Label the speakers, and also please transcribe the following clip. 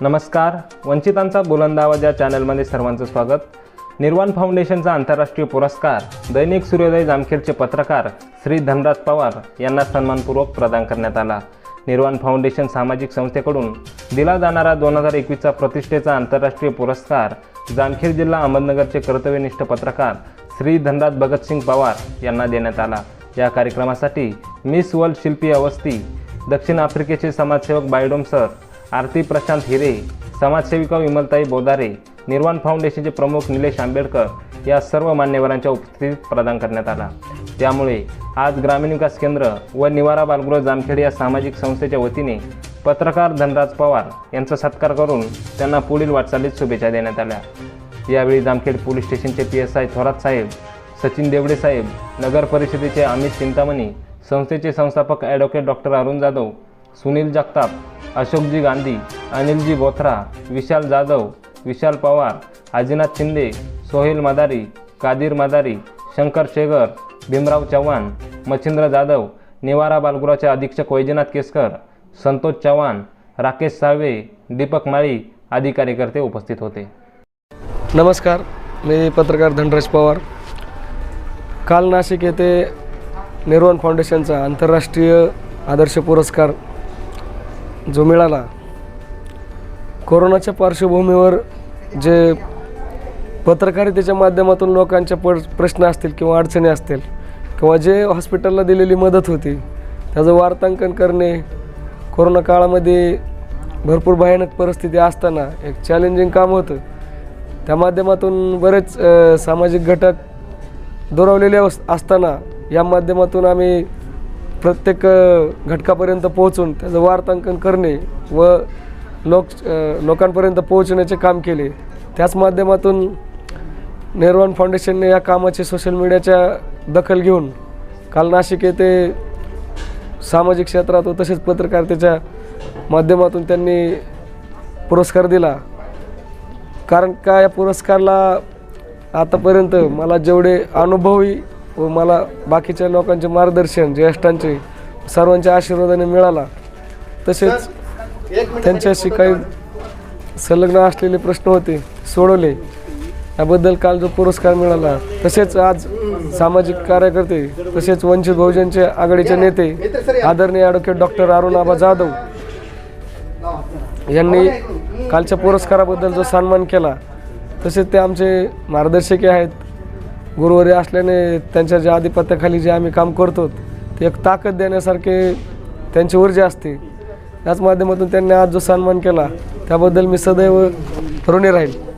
Speaker 1: नमस्कार, वंचितांचा बुलंद आवाज या चॅनलमध्ये सर्वांचं स्वागत. निर्वाण फाउंडेशनचा आंतरराष्ट्रीय पुरस्कार दैनिक सूर्योदय जामखेडचे पत्रकार श्री धनराज पवार यांना सन्मानपूर्वक प्रदान करण्यात आला. निर्वाण फाउंडेशन सामाजिक संस्थेकडून दिला जाणारा 2021चा प्रतिष्ठेचा आंतरराष्ट्रीय पुरस्कार जामखेड जिल्हा अहमदनगरचे कर्तव्यनिष्ठ पत्रकार श्री धनराज भगतसिंग पवार यांना देण्यात आला. या कार्यक्रमासाठी मिस वर्ल्ड शिल्पी अवस्थी, दक्षिण आफ्रिकेचे समाजसेवक बायडोम सर, आरती प्रशांत हिरे, समाजसेविका विमलताई बोदारे, निर्वाण फाउंडेशनचे प्रमुख निलेश आंबेडकर या सर्व मान्यवरांच्या उपस्थितीत प्रदान करण्यात आला. त्यामुळे आज ग्रामीण विकास केंद्र व निवारा बालगृह जामखेड या सामाजिक संस्थेच्या वतीने पत्रकार धनराज पवार यांचा सत्कार करून त्यांना पुढील वाटचालीत शुभेच्छा देण्यात आल्या. यावेळी जामखेड पोलीस स्टेशनचे PSI थोरात साहेब, सचिन देवडे साहेब, नगर परिषदेचे अमित चिंतामणी, संस्थेचे संस्थापक ॲडव्होकेट डॉक्टर अरुण जाधव, सुनील जगताप, अशोकजी गांधी, अनिलजी बोथरा, विशाल जाधव, विशाल पवार, आजीनाथ शिंदे, सोहेल मदारी, कादिर मदारी, शंकर शेगर, भीमराव चव्हाण, मच्छिंद्र जाधव, निवारा बालगृहाचे अधीक्षक वैजनाथ केसकर, संतोष चव्हाण, राकेश साळवे, दीपक माळी आदी कार्यकर्ते उपस्थित होते.
Speaker 2: नमस्कार, मी पत्रकार धनराज पवार. काल नाशिक येथे निर्वाण फाउंडेशनचा आंतरराष्ट्रीय आदर्श पुरस्कार जो मिळाला, कोरोनाच्या पार्श्वभूमीवर जे पत्रकारितेच्या माध्यमातून लोकांचे प्रश्न असतील किंवा अडचणी असतील किंवा जे हॉस्पिटलला दिलेली मदत होती त्याचं वार्तांकन करणे, कोरोना काळामध्ये भरपूर भयानक परिस्थिती असताना एक चॅलेंजिंग काम होतं. त्या माध्यमातून बरेच सामाजिक घटक दुरावलेले असताना या माध्यमातून आम्ही प्रत्येक घटकापर्यंत पोहोचून त्याचं वार्तांकन करणे व लोकांपर्यंत पोहोचण्याचे काम केले. त्याच माध्यमातून निर्वाण फाउंडेशनने या कामाची सोशल मीडियाच्या दखल घेऊन काल नाशिक येथे सामाजिक क्षेत्रात व तसेच पत्रकारितेच्या माध्यमातून त्यांनी पुरस्कार दिला. कारण का या पुरस्काराला आतापर्यंत मला जेवढे अनुभवी व मला बाकीच्या लोकांचे मार्गदर्शन, ज्येष्ठांचे सर्वांच्या आशीर्वादाने मिळाला, तसेच त्यांच्याशी काही संलग्न असलेले प्रश्न होते सोडवले, याबद्दल काल जो पुरस्कार मिळाला. तसेच आज सामाजिक कार्यकर्ते तसेच वंचित बहुजनचे आघाडीचे नेते आदरणीय ॲडव्होकेट डॉक्टर अरुण जाधव यांनी कालच्या पुरस्काराबद्दल जो सन्मान केला, तसेच ते आमचे मार्गदर्शक आहेत. गुरुवारी असल्याने त्यांच्या ज्या आधिपत्याखाली जे आम्ही काम करतो ते एक ताकद देण्यासारखे त्यांची ऊर्जा असते. याच माध्यमातून त्यांनी आज जो सन्मान केला त्याबद्दल मी सदैव ऋणी राहील.